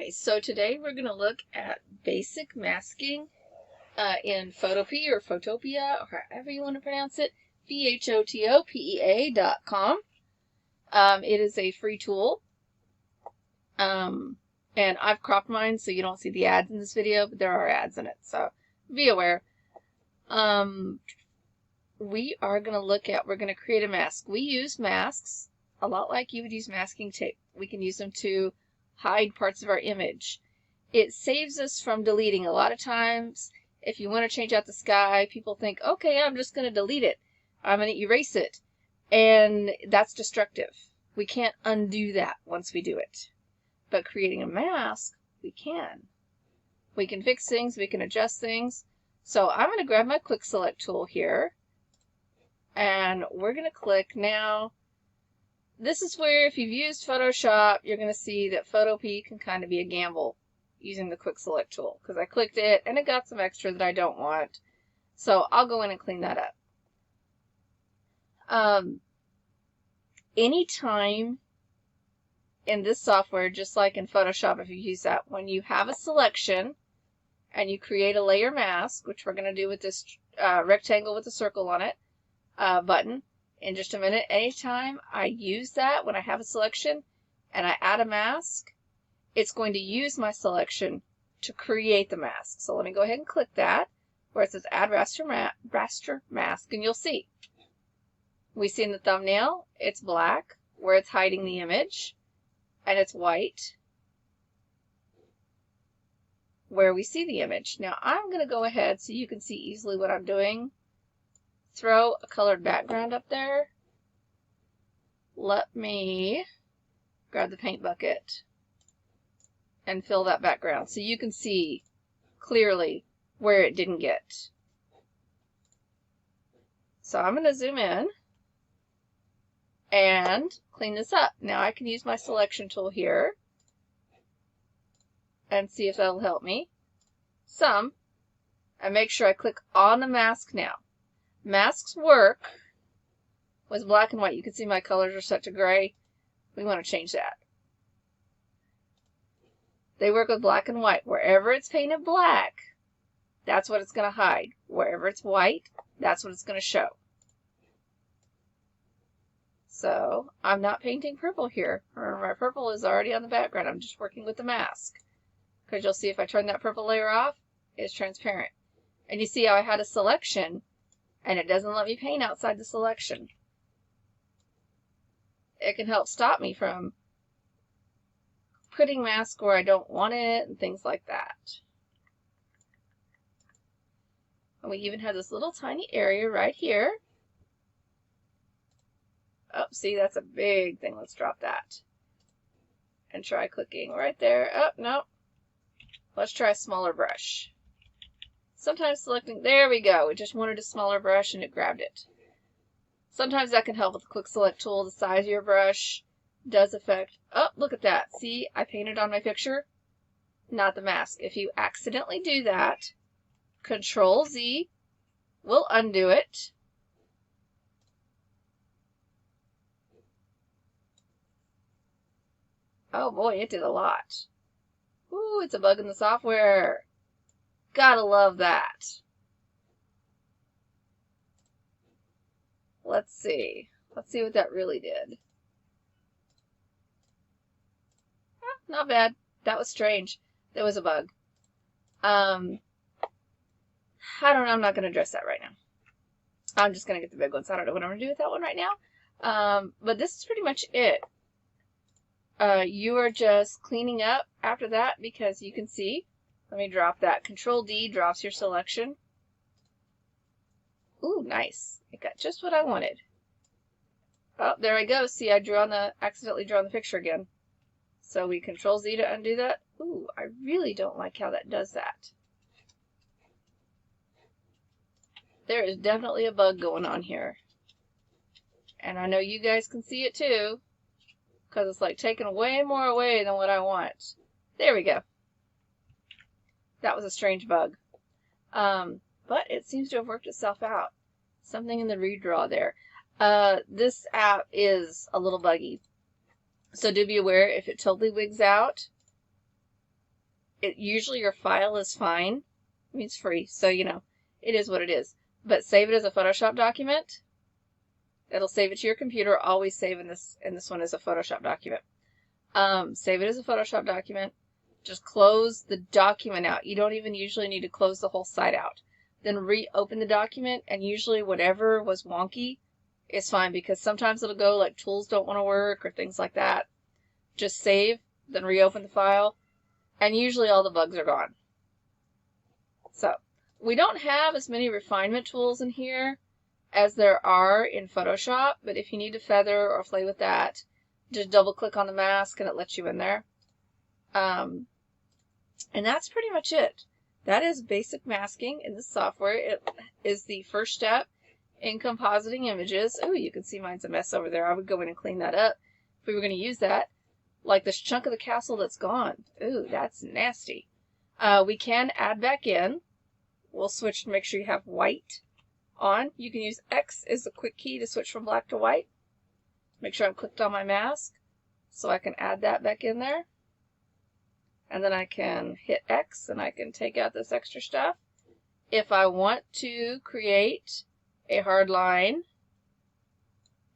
Hi, so today we're going to look at basic masking in Photopea or Photopea, or however you want to pronounce it, Photopea.com. It is a free tool, and I've cropped mine so you don't see the ads in this video, but there are ads in it, so be aware. We are going to we're going to create a mask. We use masks a lot like you would use masking tape. We can use them to hide parts of our image. It saves us from deleting. A lot of times, if you want to change out the sky, people think, okay, I'm just going to delete it. I'm going to erase it. And that's destructive. We can't undo that once we do it. But creating a mask, we can. We can fix things, we can adjust things. So I'm going to grab my quick select tool here. And we're going to click now. This is where, if you've used Photoshop, you're going to see that Photopea can kind of be a gamble using the quick select tool, because I clicked it and it got some extra that I don't want. So I'll go in and clean that up. Anytime in this software, just like in Photoshop, if you use that, when you have a selection and you create a layer mask, which we're going to do with this rectangle with a circle on it button, in just a minute, anytime I use that, when I have a selection and I add a mask, it's going to use my selection to create the mask. So let me go ahead and click that, where it says Add Raster Mask, and you'll see. We see in the thumbnail, it's black, where it's hiding the image, and it's white, where we see the image. Now I'm going to go ahead so you can see easily what I'm doing. Throw a colored background up there. Let me grab the paint bucket and fill that background so you can see clearly where it didn't get. So I'm going to zoom in and clean this up. Now I can use my selection tool here and see if that'll help me some, and make sure I click on the mask now. Masks work with black and white. You can see my colors are set to gray. We want to change that. They work with black and white. Wherever it's painted black, that's what it's going to hide. Wherever it's white, that's what it's going to show. So I'm not painting purple here. Remember, my purple is already on the background. I'm just working with the mask. Because you'll see if I turn that purple layer off, it's transparent. And you see how I had a selection, and it doesn't let me paint outside the selection. It can help stop me from putting mask where I don't want it and things like that. And we even have this little tiny area right here. Oh, see, that's a big thing. Let's drop that. And try clicking right there. Oh, no. Let's try a smaller brush. Sometimes selecting, there we go. It just wanted a smaller brush and it grabbed it. Sometimes that can help with the quick select tool. The size of your brush does affect. Oh, look at that. See, I painted on my picture, not the mask. If you accidentally do that, Control Z will undo it. Oh boy, it did a lot. Ooh, it's a bug in the software. Gotta love that. Let's see. Let's see what that really did. Not bad. That was strange. There was a bug. I don't know. I'm not going to address that right now. I'm just going to get the big ones. I don't know what I'm going to do with that one right now. But this is pretty much it. You are just cleaning up after that, because you can see. Let me drop that. Control D drops your selection. Ooh, nice. It got just what I wanted. Oh, there I go. See, I accidentally drew on the picture again. So we Control Z to undo that. Ooh, I really don't like how that does that. There is definitely a bug going on here. And I know you guys can see it too, because it's like taking way more away than what I want. There we go. That was a strange bug. But it seems to have worked itself out. Something in the redraw there. This app is a little buggy. So do be aware, if it totally wigs out, Usually your file is fine. I mean, it's free, so you know, it is what it is. But save it as a Photoshop document. It'll save it to your computer. Always save in this one as a Photoshop document. Save it as a Photoshop document. Just close the document out. You don't even usually need to close the whole site out. Then reopen the document, and usually whatever was wonky is fine, because sometimes it'll go like tools don't want to work or things like that. Just save, then reopen the file, and usually all the bugs are gone. So we don't have as many refinement tools in here as there are in Photoshop, but if you need to feather or play with that, just double click on the mask and it lets you in there. And that's pretty much it. That is basic masking in the software. It is the first step in compositing images. Oh, you can see mine's a mess over there. I would go in and clean that up if we were going to use that. Like this chunk of the castle that's gone. Ooh, that's nasty. We can add back in. We'll switch to make sure you have white on. You can use X as the quick key to switch from black to white. Make sure I'm clicked on my mask so I can add that back in there. And then I can hit X and I can take out this extra stuff. If I want to create a hard line,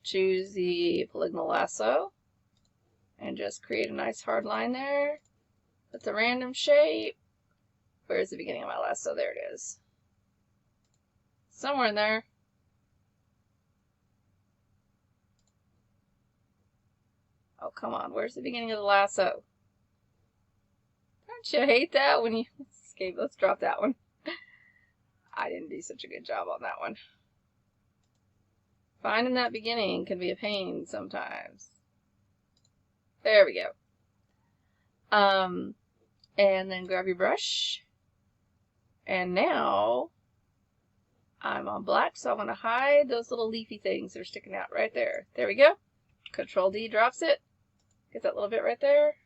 choose the polygonal lasso and just create a nice hard line there with the random shape. Where's the beginning of my lasso? There it is. Somewhere in there. Oh, come on. Where's the beginning of the lasso? Don't you hate that when you escape? Let's drop that one. I didn't do such a good job on that one. Finding that beginning can be a pain sometimes. There we go. And then grab your brush. And now I'm on black, so I want to hide those little leafy things that are sticking out right there. There we go. Control D drops it. Get that little bit right there.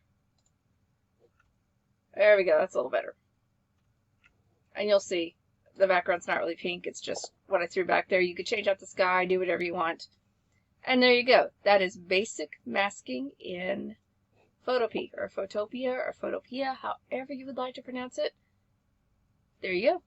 There we go. That's a little better. And you'll see the background's not really pink. It's just what I threw back there. You could change out the sky, do whatever you want. And there you go. That is basic masking in Photopea or Photopea, however you would like to pronounce it. There you go.